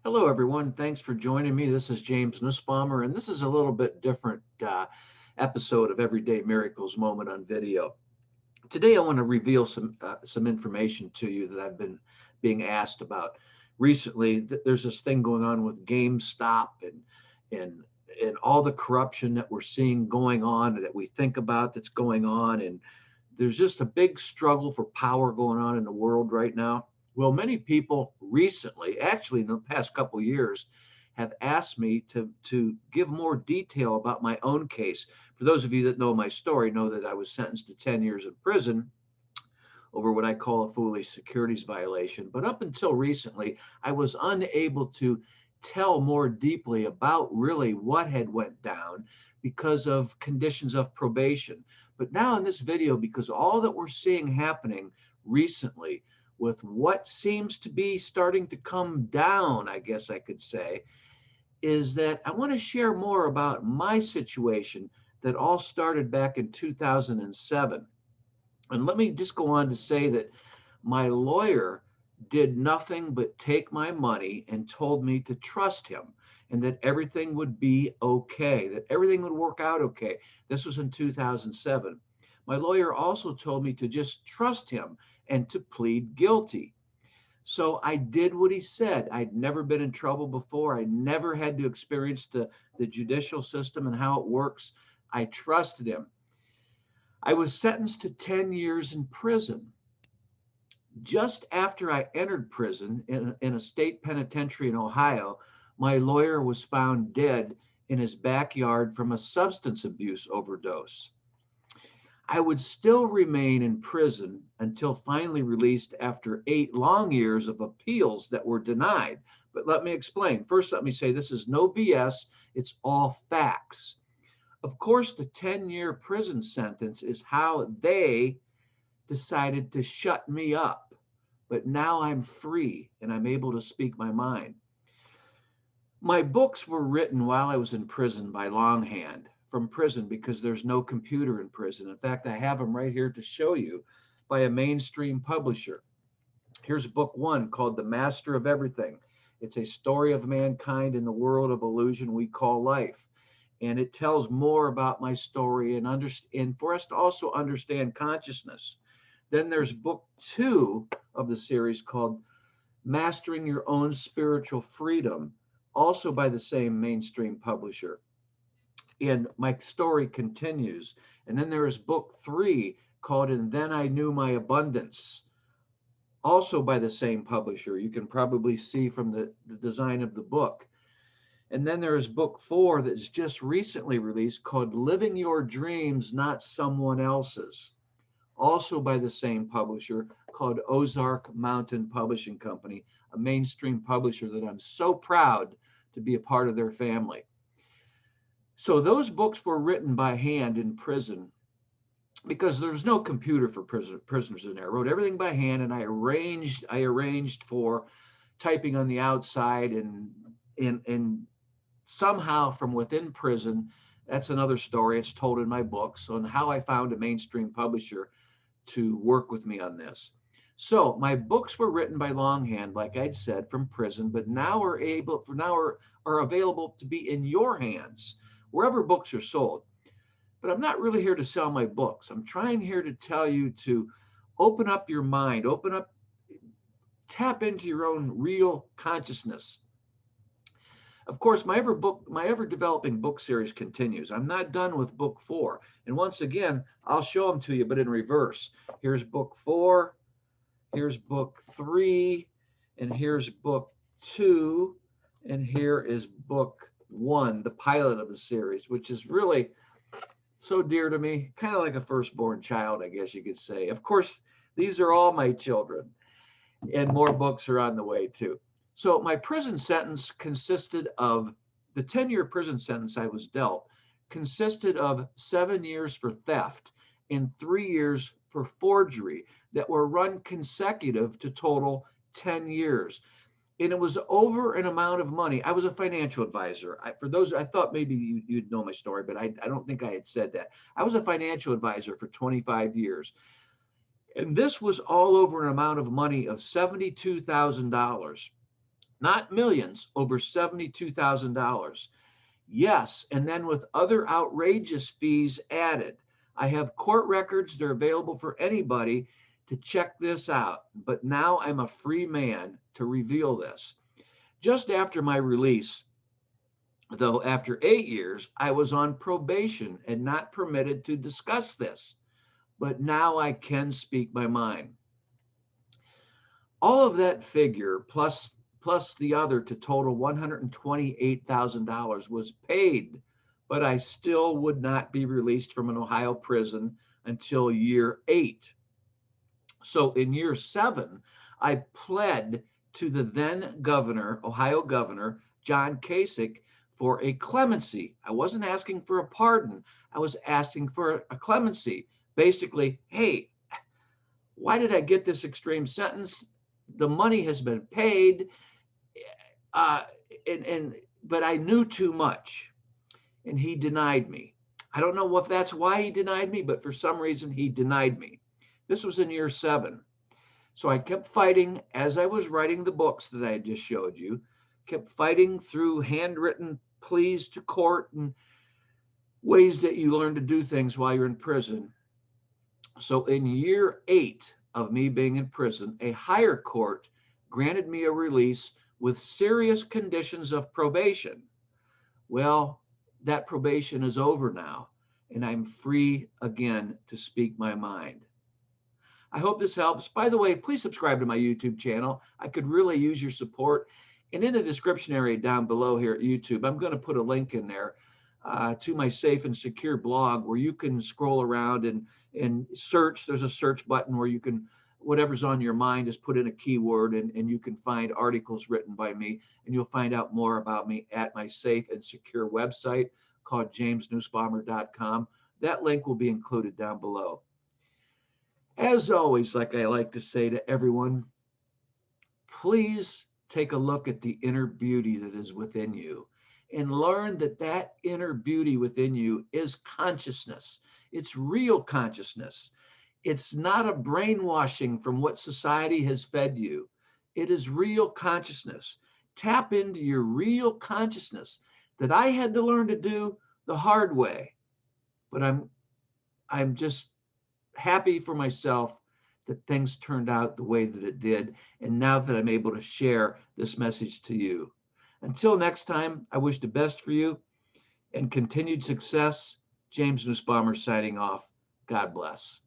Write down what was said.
Hello, everyone. Thanks for joining me. This is James Nussbaumer, and this is a little bit different episode of Everyday Miracles Moment on Video. Today, I want to reveal some information to you that I've been being asked about recently. There's this thing going on with GameStop and and all the corruption that we're seeing going on, that we think about that's going on, and there's just a big struggle for power going on in the world right now. Well, many people recently, actually in the past couple of years, have asked me to give more detail about my own case. For those of you that know my story, know that I was sentenced to 10 years in prison over what I call a foolish securities violation. But up until recently, I was unable to tell more deeply about really what had went down because of conditions of probation. But now in this video, because all that we're seeing happening recently with what seems to be starting to come down, I guess I could say, is that I want to share more about my situation that all started back in 2007. And let me just go on to say that my lawyer did nothing but take my money and told me to trust him and that everything would be okay, that everything would work out okay. This was in 2007. My lawyer also told me to just trust him and to plead guilty. So I did what he said. I'd never been in trouble before. I never had to experience the judicial system and how it works. I trusted him. I was sentenced to 10 years in prison. Just after I entered prison in a state penitentiary in Ohio, my lawyer was found dead in his backyard from a substance abuse overdose. I would still remain in prison until finally released after 8 long years of appeals that were denied. But let me explain. First, let me say this is no BS, it's all facts. Of course, the 10-year prison sentence is how they decided to shut me up. But now I'm free and I'm able to speak my mind. My books were written while I was in prison by longhand from prison because there's no computer in prison. In fact, I have them right here to show you by a mainstream publisher. Here's book one called The Master of Everything. It's a story of mankind in the world of illusion we call life. And it tells more about my story and for us to also understand consciousness. Then there's book two of the series called Mastering Your Own Spiritual Freedom, also by the same mainstream publisher. And my story continues. And then there is book three called And Then I Knew My Abundance, also by the same publisher. You can probably see from the design of the book. And then there is book four that's just recently released called Living Your Dreams, Not Someone Else's, also by the same publisher called Ozark Mountain Publishing Company, a mainstream publisher that I'm so proud to be a part of their family. So those books were written by hand in prison because there's no computer for prisoners in there. I wrote everything by hand, and I arranged for typing on the outside and somehow from within prison. That's another story. It's told in my books on how I found a mainstream publisher to work with me on this. So my books were written by longhand, like I'd said, from prison, but now are available to be in your hands wherever books are sold. But I'm not really here to sell my books. I'm trying here to tell you to open up your mind, tap into your own real consciousness. Of course, my ever developing book series continues. I'm not done with book four. And once again, I'll show them to you, but in reverse. Here's book four, here's book three, and here's book two, and here is book one, the pilot of the series, which is really so dear to me, kind of like a firstborn child, I guess you could say. Of course, these are all my children, and more books are on the way too. So my prison sentence consisted of the 10-year prison sentence I was dealt consisted of 7 years for theft and 3 years for forgery that were run consecutive to total 10 years. And it was over an amount of money. I was a financial advisor. For those, I thought maybe you'd know my story, but I don't think I had said that. I was a financial advisor for 25 years. And this was all over an amount of money of $72,000. not millions, over $72,000. Yes, and then with other outrageous fees added. I have court records, they're available for anybody to check this out. But now I'm a free man to reveal this. Just after my release, though, after 8 years, I was on probation and not permitted to discuss this. But now I can speak my mind. All of that figure plus the other to total $128,000 was paid, but I still would not be released from an Ohio prison until year 8. So in year 7, I pled to the then governor, Ohio Governor John Kasich, for a clemency. I wasn't asking for a pardon. I was asking for a clemency. Basically, hey, why did I get this extreme sentence? The money has been paid, uh, and but I knew too much, and he denied me. I don't know if that's why he denied me, but for some reason he denied me. This was in year 7. So I kept fighting as I was writing the books that I just showed you, kept fighting through handwritten pleas to court and ways that you learn to do things while you're in prison. So in year 8 of me being in prison, a higher court granted me a release with serious conditions of probation. Well, that probation is over now, and I'm free again to speak my mind. I hope this helps. By the way, please subscribe to my YouTube channel. I could really use your support. And in the description area down below here at YouTube, I'm going to put a link in there to my safe and secure blog where you can scroll around and search. There's a search button where you can, whatever's on your mind, is put in a keyword and you can find articles written by me. And you'll find out more about me at my safe and secure website called jamesnussbaumer.com. That link will be included down below. As always, like I like to say to everyone, please take a look at the inner beauty that is within you and learn that that inner beauty within you is consciousness. It's real consciousness. It's not a brainwashing from what society has fed you. It is real consciousness. Tap into your real consciousness that I had to learn to do the hard way. But I'm just happy for myself that things turned out the way that it did. And now that I'm able to share this message to you. Until next time, I wish the best for you and continued success. James Nussbaumer signing off. God bless.